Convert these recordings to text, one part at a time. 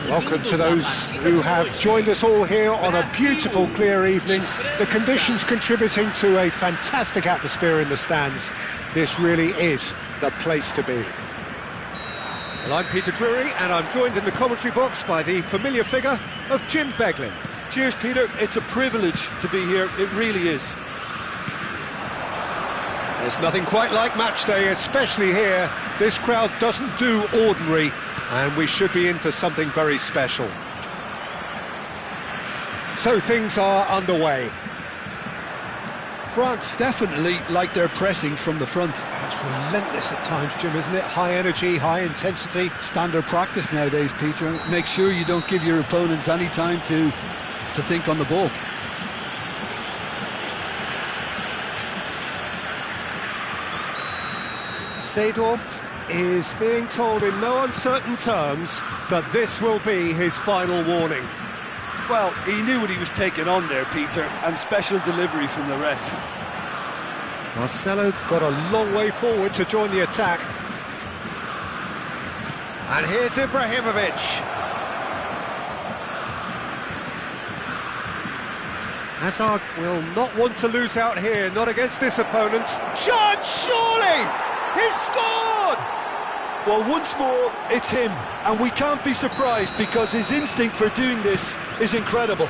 Welcome to those who have joined us all here on a beautiful, clear evening. The conditions contributing to a fantastic atmosphere in the stands. This really is the place to be. Well, I'm Peter Drury, and I'm joined in the commentary box by the familiar figure of Jim Beglin. Cheers, Peter. It's a privilege to be here. It really is. There's nothing quite like match day, especially here. This crowd doesn't do ordinary, and we should be in for something very special. So things are underway. France definitely like their pressing from the front. It's relentless at times, Jim, isn't it? High energy, high intensity. Standard practice nowadays, Peter. Make sure you don't give your opponents any time to think on the ball. Seedorf is being told in no uncertain terms that this will be his final warning. Well, he knew what he was taking on there, Peter, and special delivery from the ref. Marcelo got a long way forward to join the attack. And here's Ibrahimovic. Hazard will not want to lose out here, not against this opponent. Shot, surely! He's scored! Well, once more, it's him, and we can't be surprised because his instinct for doing this is incredible.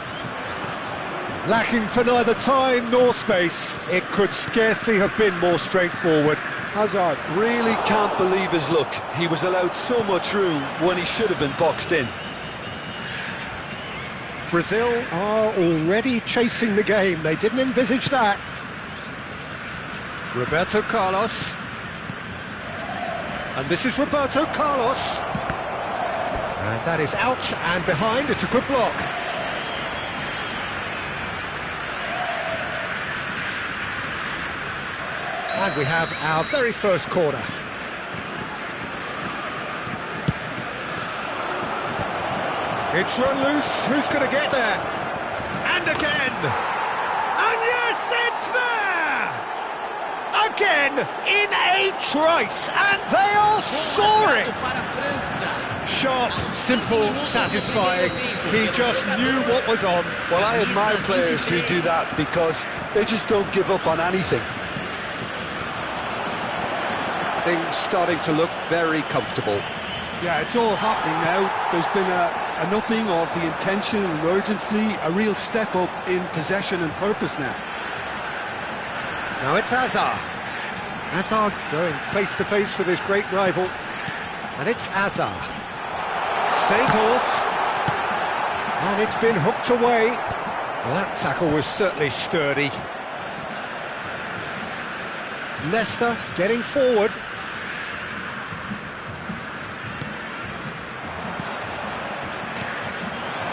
Lacking for neither time nor space, it could scarcely have been more straightforward. Hazard really can't believe his luck. He was allowed so much room when he should have been boxed in. Brazil are already chasing the game. They didn't envisage that. Roberto Carlos. And this is Roberto Carlos. And that is out and behind. It's a good block. And we have our very first corner. It's run loose. Who's going to get there? And again. And yes, it's there! Again, in a trice, and they are soaring! Sharp, simple, satisfying. He just knew what was on. Well, I admire players who do that because they just don't give up on anything. Things starting to look very comfortable. Yeah, it's all happening now. There's been an upping of the intention and urgency, a real step up in possession and purpose now. Now it's Hazard. Hazard going face-to-face with his great rival. And it's Hazard. Seedorf. And it's been hooked away. Well, that tackle was certainly sturdy. Leicester getting forward.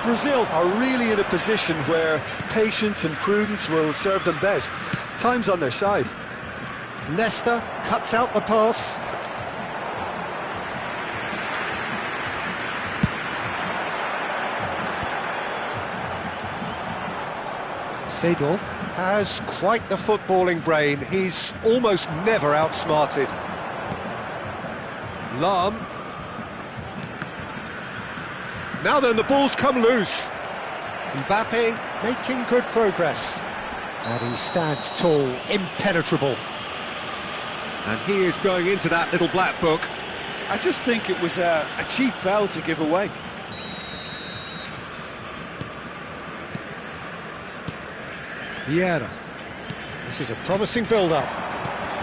Brazil are really in a position where patience and prudence will serve them best. Time's on their side. Leicester cuts out the pass. Seedorf has quite the footballing brain. He's almost never outsmarted. Lahm. Now then, the ball's come loose. Mbappe making good progress. And he stands tall, impenetrable. And he is going into that little black book. I just think it was a cheap foul to give away. Vieira. This is a promising build-up.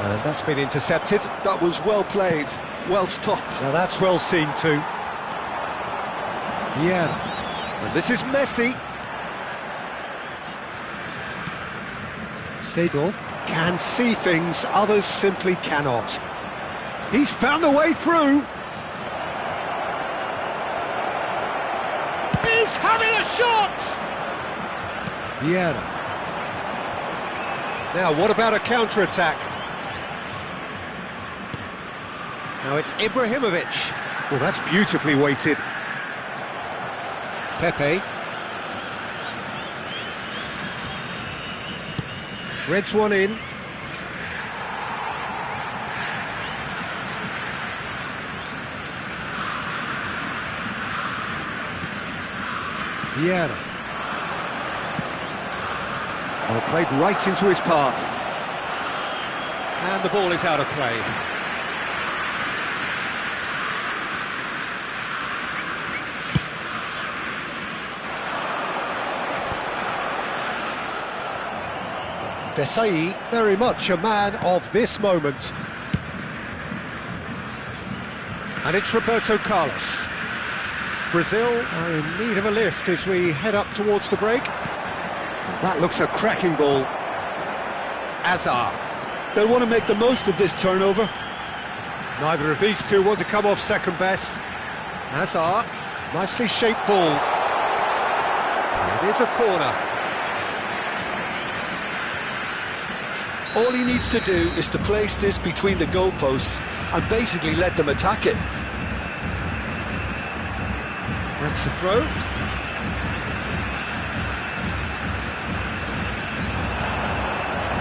And that's been intercepted. That was well played. well stopped. Now that's well seen too. Yeah. And this is Messi. Seedorf can see things others simply cannot. He's found a way through. He's having a shot! Vieira. Now, what about a counter-attack? Now it's Ibrahimovic. Well, that's beautifully weighted. Pepe. Threads one in. Vieira. Well, played right into his path. And the ball is out of play. Desailly, very much a man of this moment. And it's Roberto Carlos. Brazil are in need of a lift as we head up towards the break. Well, that looks a cracking ball. Hazard. They'll want to make the most of this turnover. Neither of these two want to come off second best. Hazard, nicely shaped ball. It is a corner. All he needs to do is to place this between the goalposts and basically let them attack it. That's the throw.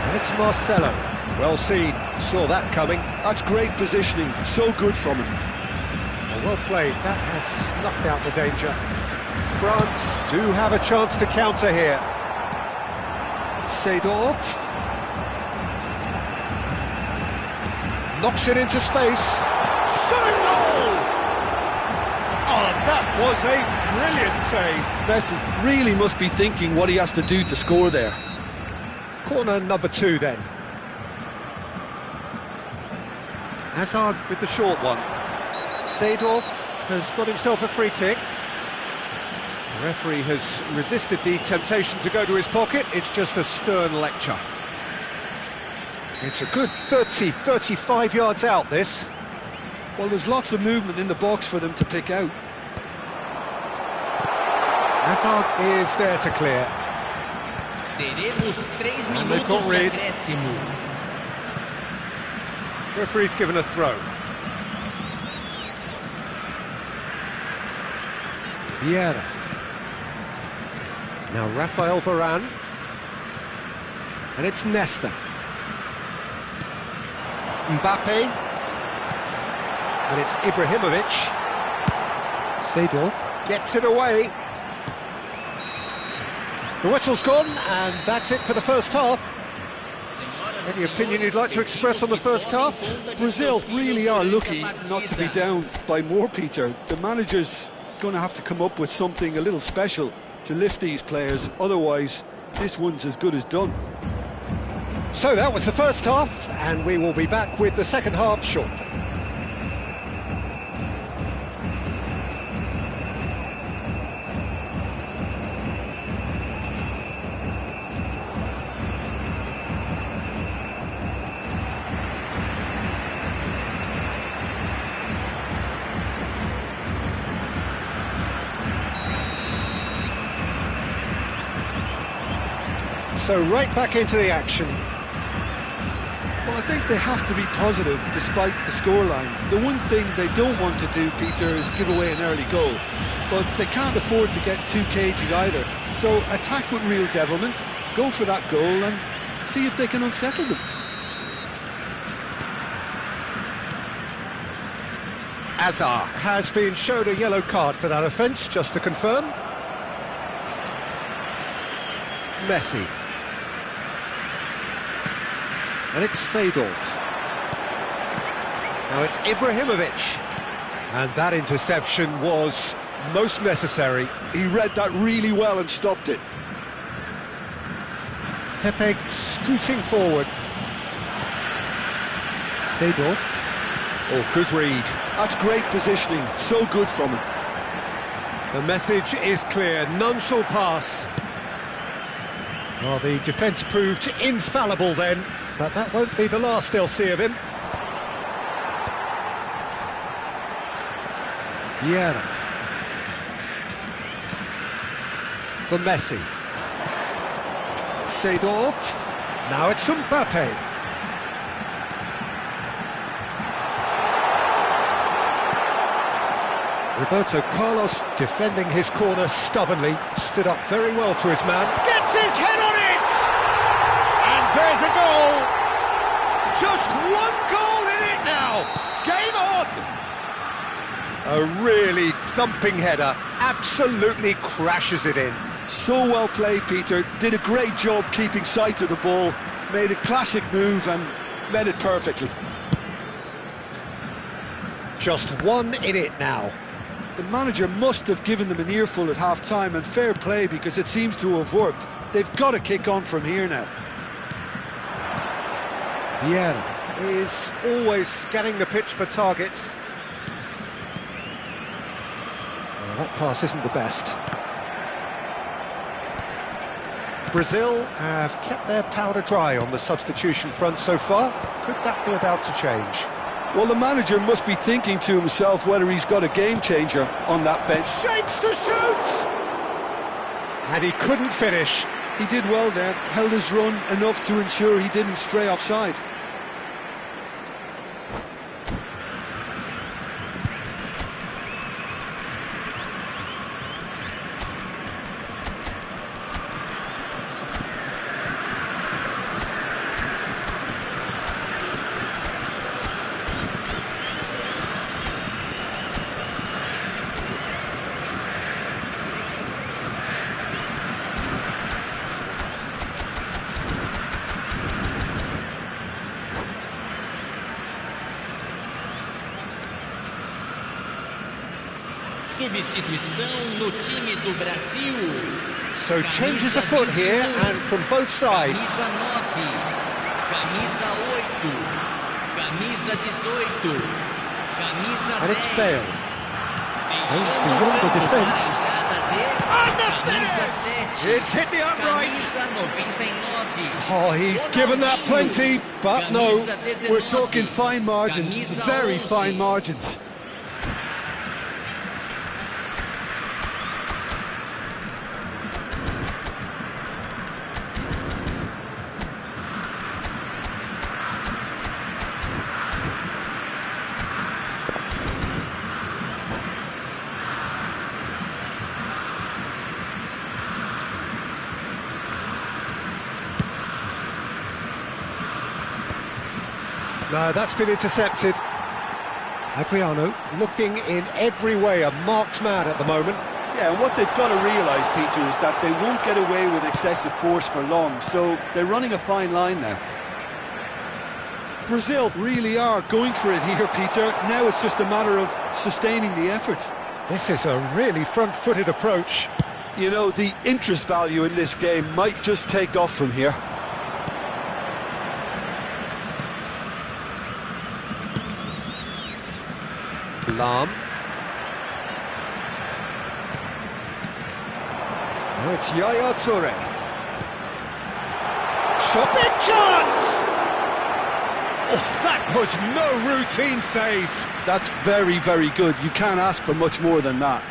And it's Marcelo. Well seen. Saw that coming. That's great positioning. So good from him. Well played. That has snuffed out the danger. France do have a chance to counter here. Seedorf. Knocks it into space. Shot a goal! Oh, that was a brilliant save. Messi really must be thinking what he has to do to score there. Corner number 2 then. Hazard with the short one. Seedorf has got himself a free kick. The referee has resisted the temptation to go to his pocket. It's just a stern lecture. It's a good 30-35 yards out, this. Well, there's lots of movement in the box for them to pick out. Hazard is there to clear. And they've got rid. Referee's given a throw. Vieira. Now Rafael Varane. And it's Nesta. Mbappe. And it's Ibrahimovic. Seedorf gets it away. The whistle's gone, and that's it for the first half. Any opinion you'd like to express on the first half? Brazil really are lucky not to be down by more, Peter. The manager's going to have to come up with something a little special to lift these players. Otherwise, this one's as good as done. So that was the first half, and we will be back with the second half shortly. So right back into the action. Well, I think they have to be positive despite the scoreline. The one thing they don't want to do, Peter, is give away an early goal. But they can't afford to get too cagey either. So attack with real devilment, go for that goal and see if they can unsettle them. Hazard has been shown a yellow card for that offence, just to confirm. Messi. And it's Seedorf. Now it's Ibrahimovic. And that interception was most necessary. He read that really well and stopped it. Pepe scooting forward. Seedorf. Oh, good read. That's great positioning, so good from him. The message is clear, none shall pass. Well, the defence proved infallible then, but that won't be the last they'll see of him. Vieira. For Messi. Seedorf. Now it's Mbappe. Roberto Carlos, defending his corner stubbornly, stood up very well to his man. Gets his head on it! And there's a goal! Just one goal in it now! Game on! A really thumping header, absolutely crashes it in. So well played, Peter. Did a great job keeping sight of the ball, made a classic move and met it perfectly. Just one in it now. The manager must have given them an earful at half-time, and fair play because it seems to have worked. They've got to kick on from here now. Vieira is always scanning the pitch for targets. Well, that pass isn't the best. Brazil have kept their powder dry on the substitution front so far. Could that be about to change? Well, the manager must be thinking to himself whether he's got a game changer on that bench. Shapes to shoot! And he couldn't finish. He did well there, held his run enough to ensure he didn't stray offside. Substituição no time do Brasil. So changes afoot here and from both sides. Camisa 9, camisa 8, camisa 18, camisa 10. And it's Bale. Aims beyond the defence. And the finish! It's hit the upright. Oh, he's given that plenty, but no. We're talking fine margins, very fine margins. No, that's been intercepted. Adriano looking in every way a marked man at the moment. Yeah, and what they've got to realise, Peter, is that they won't get away with excessive force for long, so they're running a fine line now. Brazil really are going for it here, Peter. Now it's just a matter of sustaining the effort. This is a really front-footed approach. You know, the interest value in this game might just take off from here. Lahm. Now it's Yaya Toure. Shot, big chance! Oh, that was no routine save. That's very, very good. You can't ask for much more than that.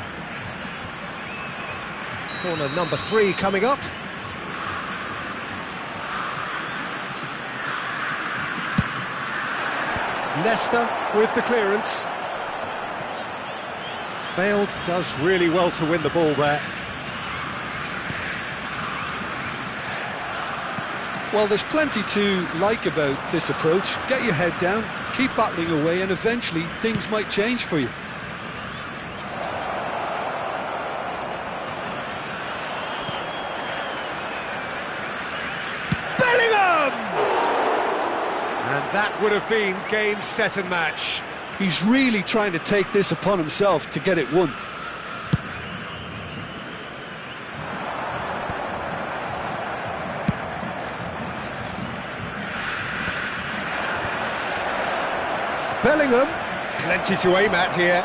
Corner number 3 coming up. Nesta with the clearance. Bale does really well to win the ball there. Well, there's plenty to like about this approach. Get your head down, keep battling away, and eventually things might change for you. Bellingham! And that would have been game, set and match. He's really trying to take this upon himself to get it won. Bellingham Plenty to aim at here.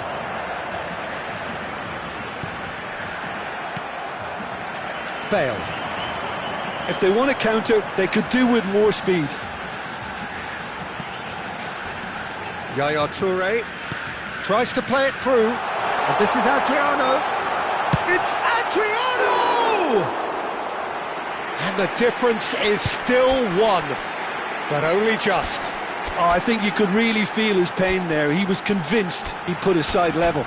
Bale. If they want to counter, they could do with more speed. Yaya Toure tries to play it through, and this is Adriano. It's Adriano! And the difference is still one, but only just. Oh, I think you could really feel his pain there. He was convinced he'd put his side level.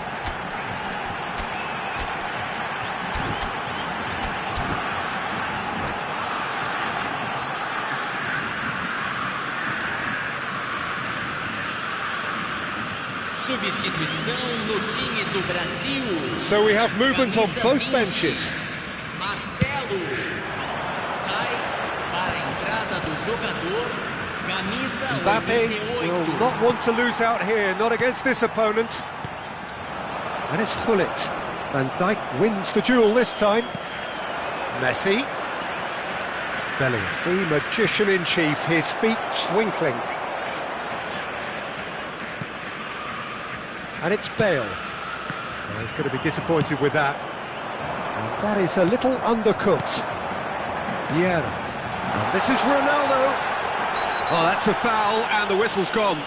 Substituição no time do Brasil. So we have movement on Camisa both 20, benches. Marcelo sai para a entrada do jogador. Camisa Mbappe 88. will not want to lose out here, not against this opponent. And it's Gullit. Van Dijk wins the duel this time. Messi. Bellingham, the magician-in-chief, his feet twinkling. And it's Bale. Well, he's going to be disappointed with that. And that is a little undercooked. Vieira. And this is Ronaldo. Oh, that's a foul, and the whistle's gone.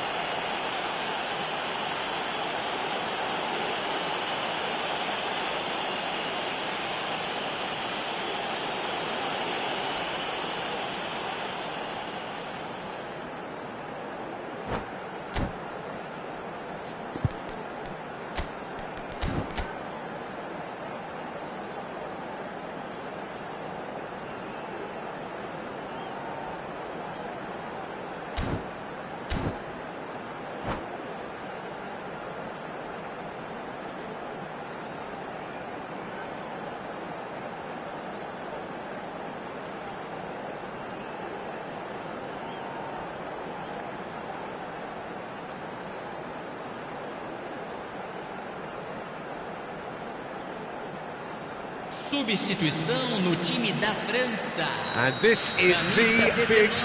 Substituição no time da França. And this is the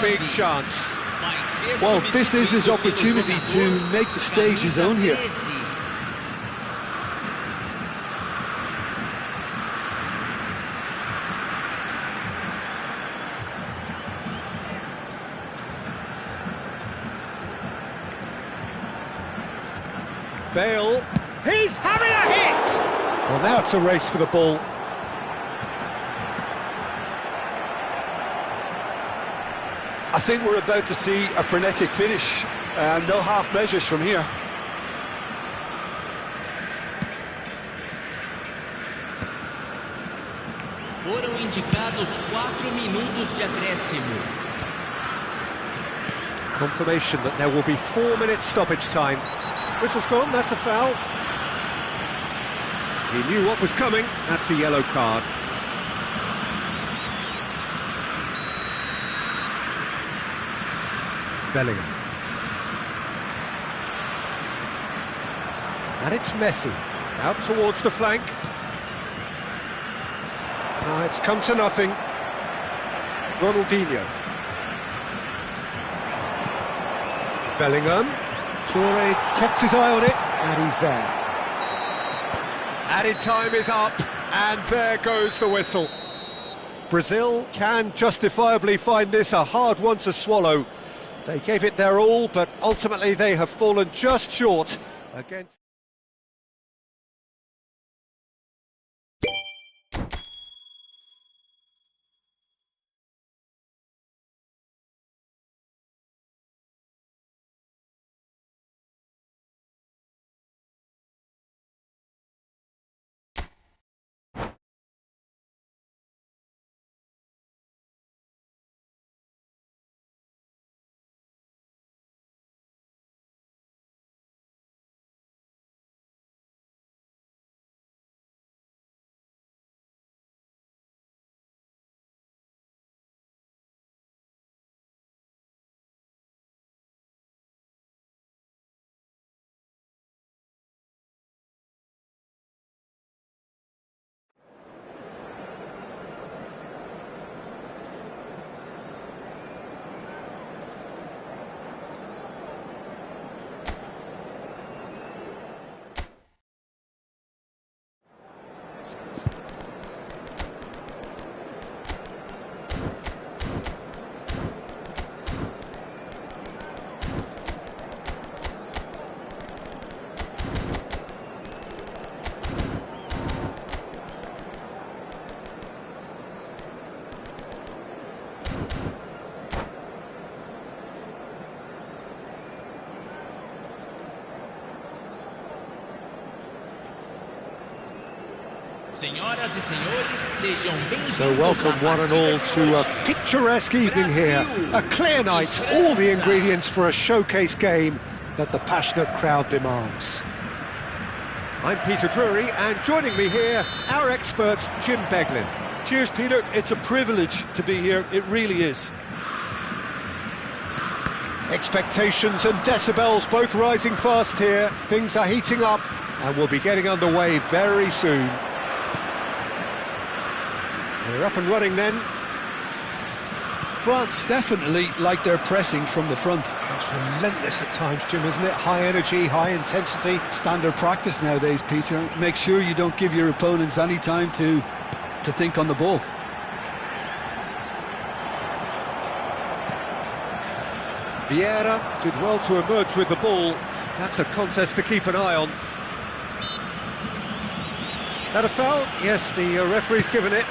big chance. Well, this is his opportunity to make the stage his own here. Bale, he's having a hit! Well, now it's a race for the ball. I think we're about to see a frenetic finish, and no half measures from here. Foram indicados 4 minutos de acréscimo. Confirmation that there will be 4 minutes stoppage time. Whistle's gone, that's a foul. He knew what was coming, that's a yellow card. Bellingham. And it's Messi, out towards the flank. It's come to nothing. Ronaldinho. Bellingham. Toure kept his eye on it, and he's there. Added time is up, and there goes the whistle. Brazil can justifiably find this a hard one to swallow. They gave it their all, but ultimately they have fallen just short against... Senhoras e senhores, sejam bem-vindos. So welcome one and all to a picturesque evening here, a clear night, all the ingredients for a showcase game that the passionate crowd demands. I'm Peter Drury, and joining me here, our expert Jim Beglin. Cheers, Peter. It's a privilege to be here. It really is. Expectations and decibels both rising fast here. Things are heating up, and we'll be getting underway very soon. We're up and running then. France definitely like their pressing from the front. It's relentless at times, Jim, isn't it? High energy, high intensity. Standard practice nowadays, Peter. Make sure you don't give your opponents any time to think on the ball. Vieira did well to emerge with the ball. That's a contest to keep an eye on. That a foul? Yes, the referee's given it.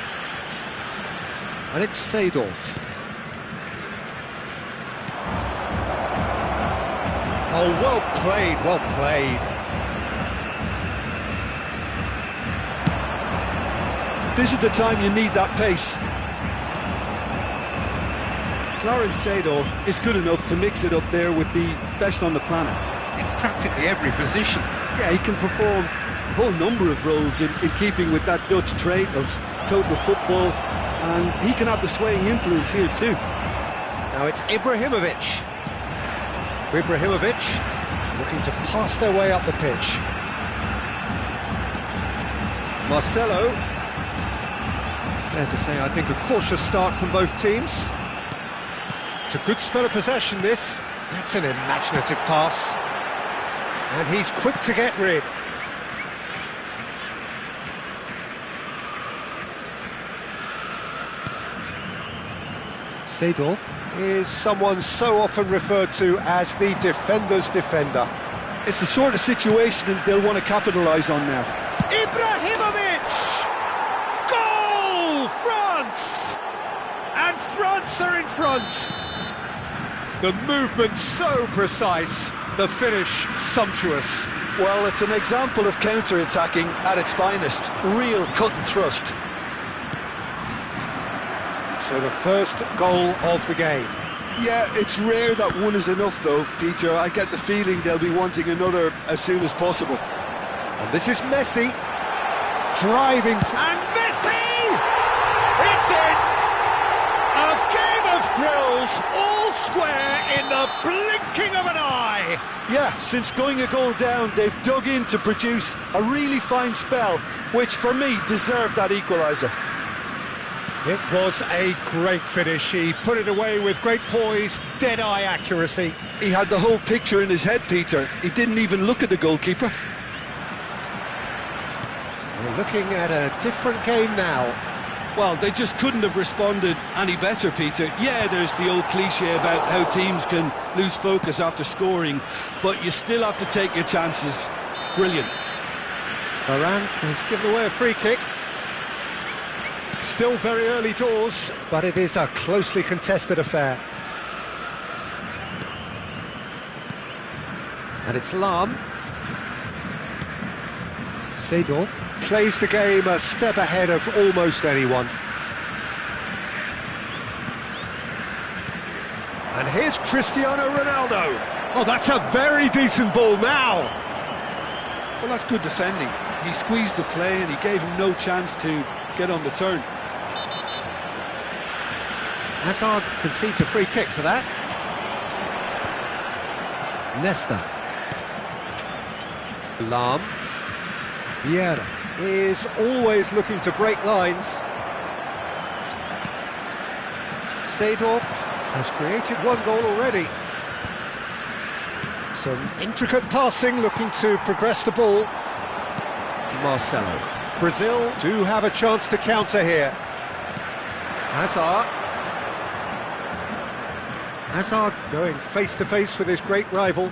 And it's Seedorf. Oh, well played, well played. This is the time you need that pace. Clarence Seedorf is good enough to mix it up there with the best on the planet. In practically every position. Yeah, he can perform a whole number of roles in keeping with that Dutch trait of total football, and he can have the swaying influence here too. Now it's Ibrahimovic. Ibrahimovic looking to pass their way up the pitch. Marcelo. Fair to say, I think, a cautious start from both teams. It's a good spell of possession, this. That's an imaginative pass. And he's quick to get rid. Seedorf is someone so often referred to as the defender's defender. It's the sort of situation that they'll want to capitalise on now. Ibrahimovic! Goal! France! And France are in front. The movement so precise, the finish sumptuous. Well, it's an example of counter-attacking at its finest. Real cut and thrust. So the first goal of the game. Yeah, it's rare that one is enough though, Peter. I get the feeling they'll be wanting another as soon as possible. And this is Messi. Driving... And Messi! It's in! A game of thrills, all square in the blinking of an eye. Yeah, since going a goal down, they've dug in to produce a really fine spell, which for me deserved that equaliser. It was a great finish. He put it away with great poise, dead-eye accuracy. He had the whole picture in his head, Peter. He didn't even look at the goalkeeper. We're looking at a different game now. Well, they just couldn't have responded any better, Peter. Yeah, there's the old cliche about how teams can lose focus after scoring, but you still have to take your chances. Brilliant. Varane has given away a free kick. Still very early doors, but it is a closely contested affair. And it's Lahm. Seedorf plays the game a step ahead of almost anyone. And here's Cristiano Ronaldo. Oh, that's a very decent ball now. Well, that's good defending. He squeezed the play and he gave him no chance to get on the turn. Hazard concedes a free kick for that. Nesta. Lahm. Vieira is always looking to break lines. Seedorf has created one goal already. Some intricate passing, looking to progress the ball. Marcelo. Brazil do have a chance to counter here. Hazard. Hazard going face-to-face with his great rival.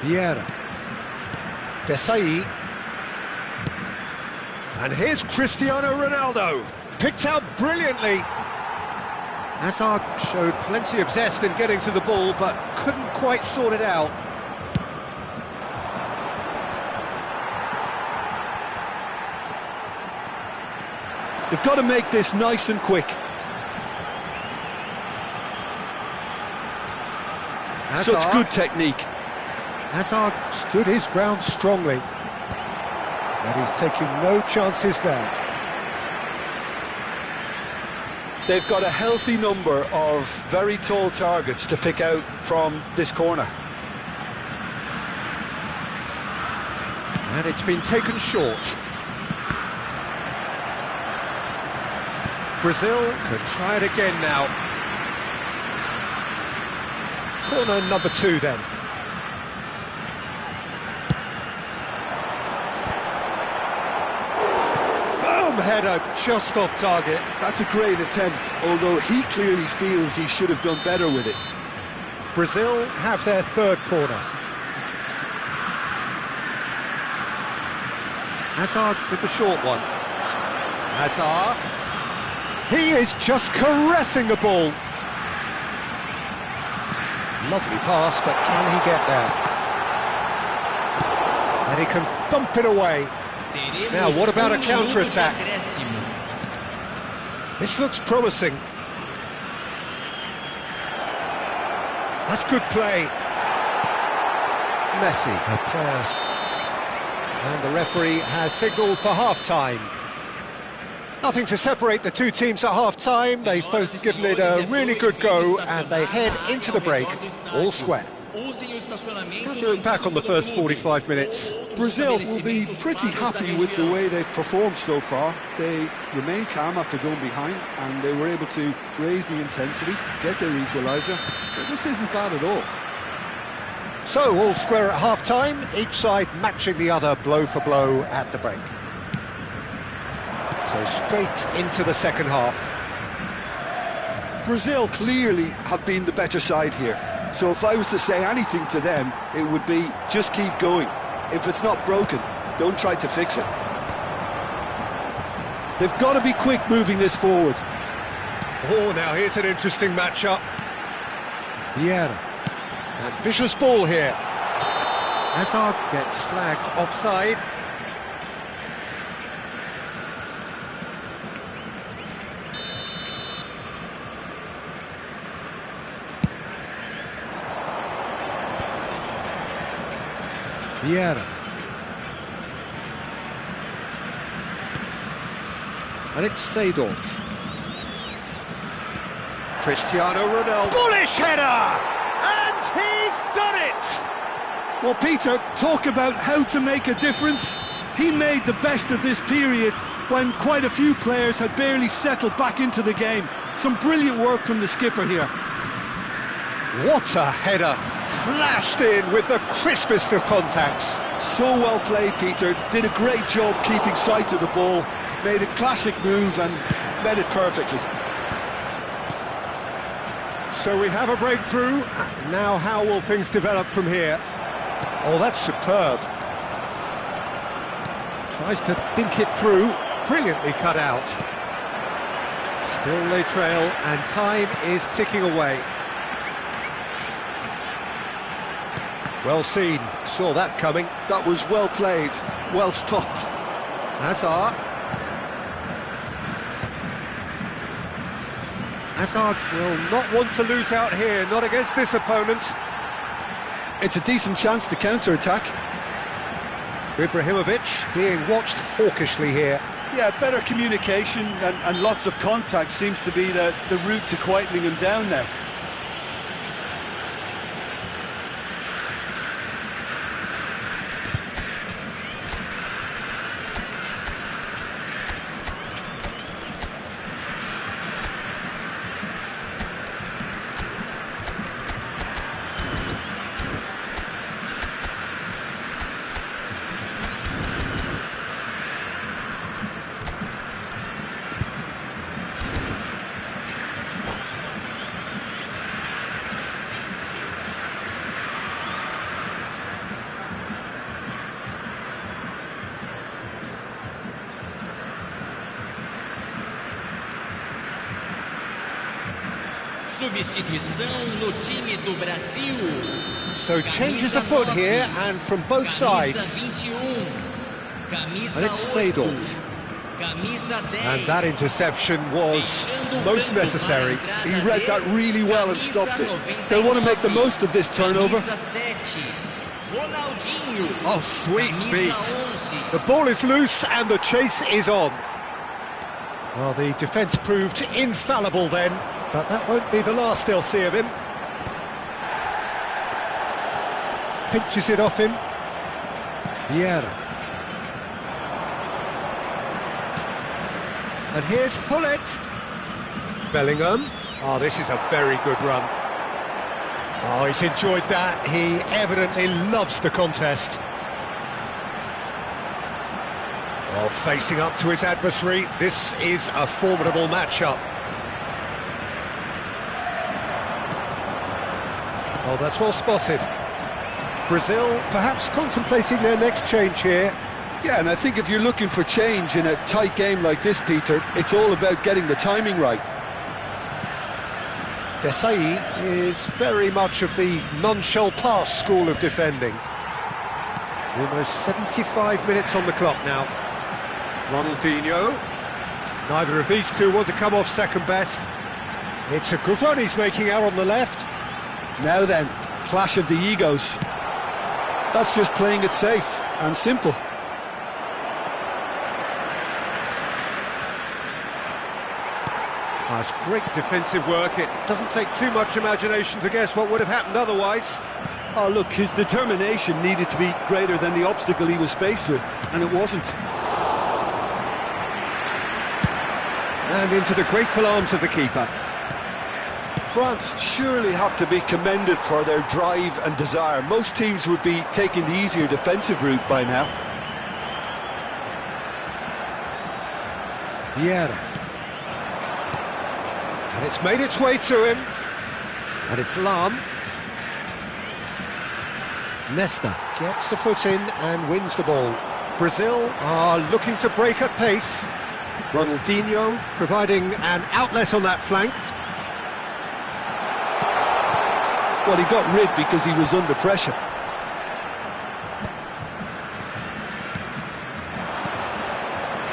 Vieira. Desailly. And here's Cristiano Ronaldo. Picked out brilliantly. Hazard showed plenty of zest in getting to the ball, but couldn't quite sort it out. They've got to make this nice and quick. Hazard. Such good technique. Hazard stood his ground strongly. And he's taking no chances there. They've got a healthy number of very tall targets to pick out from this corner. And it's been taken short. Brazil could try it again now. Corner number 2 then. Firm header just off target. That's a great attempt, although he clearly feels he should have done better with it. Brazil have their third corner. Hazard with the short one. Hazard. He is just caressing the ball. Lovely pass, but can he get there? And he can thump it away. Now, what about a counter-attack? This looks promising. That's good play. Messi had passed. And the referee has signalled for half-time. Nothing to separate the two teams at half-time. They've both given it a really good go, and they head into the break all square. How do you look back on the first 45 minutes? Brazil will be pretty happy with the way they've performed so far. They remain calm after going behind, and they were able to raise the intensity, get their equaliser. So this isn't bad at all. So, all square at half-time, each side matching the other blow for blow at the break. So straight into the second half. Brazil clearly have been the better side here. So if I was to say anything to them, it would be just keep going. If it's not broken, don't try to fix it. They've got to be quick moving this forward. Oh, now here's an interesting matchup. Vieira. Ambitious ball here. Hazard gets flagged offside. Vieira. And it's Seedorf. Cristiano Ronaldo. Bullish header! And he's done it! Well, Peter, talk about how to make a difference. He made the best of this period when quite a few players had barely settled back into the game. Some brilliant work from the skipper here. What a header! Flashed in with the crispest of contacts. So well played, Peter. Did a great job keeping sight of the ball. Made a classic move and made it perfectly. So we have a breakthrough. Now how will things develop from here? Oh, that's superb. Tries to think it through. Brilliantly cut out. Still they trail, and time is ticking away. Well seen, saw that coming. That was well played, well stopped. Hazard. Hazard will not want to lose out here, not against this opponent. It's a decent chance to counter-attack. Ibrahimovic being watched hawkishly here. Yeah, better communication and lots of contact seems to be the route to quietening him down now. Substituição no time do Brasil. So changes afoot here, and from both sides. And it's Seedorf. And that interception was most necessary. He read that really well and stopped it. They'll want to make the most of this turnover. Oh, sweet feet. The ball is loose and the chase is on. Well, the defence proved infallible then, but that won't be the last they'll see of him. Pinches it off him. Vieira. And here's Hullet. Bellingham. Oh, this is a very good run. Oh, he's enjoyed that. He evidently loves the contest. Oh, facing up to his adversary. This is a formidable matchup. Oh, that's well spotted. Brazil perhaps contemplating their next change here. Yeah, and I think if you're looking for change in a tight game like this, Peter, it's all about getting the timing right. Desailly is very much of the non-shell pass school of defending. Almost 75 minutes on the clock now. Ronaldinho. Neither of these two want to come off second best. It's a good run he's making out on the left. Now then, clash of the egos. That's just playing it safe and simple. That's great defensive work. It doesn't take too much imagination to guess what would have happened otherwise. Oh, look, his determination needed to be greater than the obstacle he was faced with, and it wasn't. And into the grateful arms of the keeper. France surely have to be commended for their drive and desire. Most teams would be taking the easier defensive route by now. Vieira. And it's made its way to him. And it's Lahm. Nesta gets the foot in and wins the ball. Brazil are looking to break at pace. Ronaldinho providing an outlet on that flank. Well, he got rid because he was under pressure.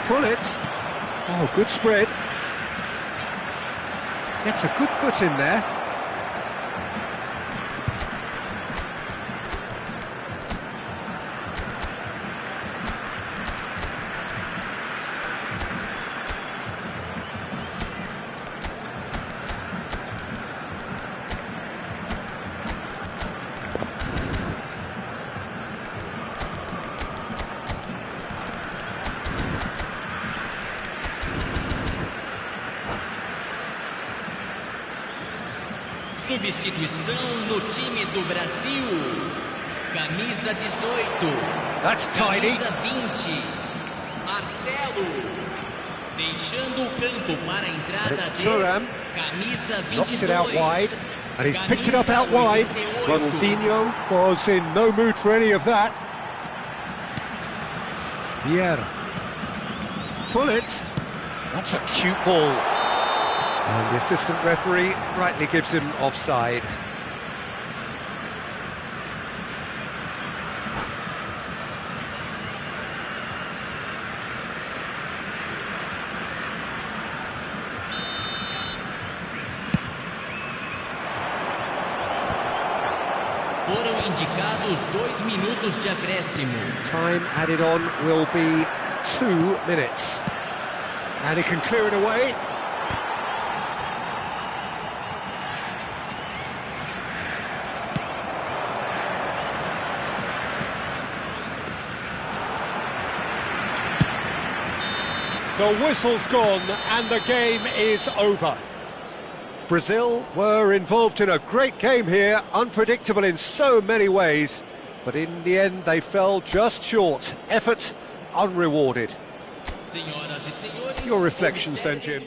Hullet. Oh, good spread. Gets a good foot in there. Substituição no time do Brasil. Camisa 18. That's tidy. Camisa 20. Marcelo. Deixando o campo para a entrada it's Thuram. Camisa 22. Knocks it out wide. And he's picked it up out wide. Ronaldinho was in no mood for any of that. Vieira. Hullet. That's a cute ball. And the assistant referee rightly gives him offside. Foram indicados 2 minutos de acréscimo. Time added on will be 2 minutes. And he can clear it away. The whistle's gone and the game is over. Brazil were involved in a great game here, unpredictable in so many ways, but in the end they fell just short. Effort unrewarded. Your reflections then, Jim?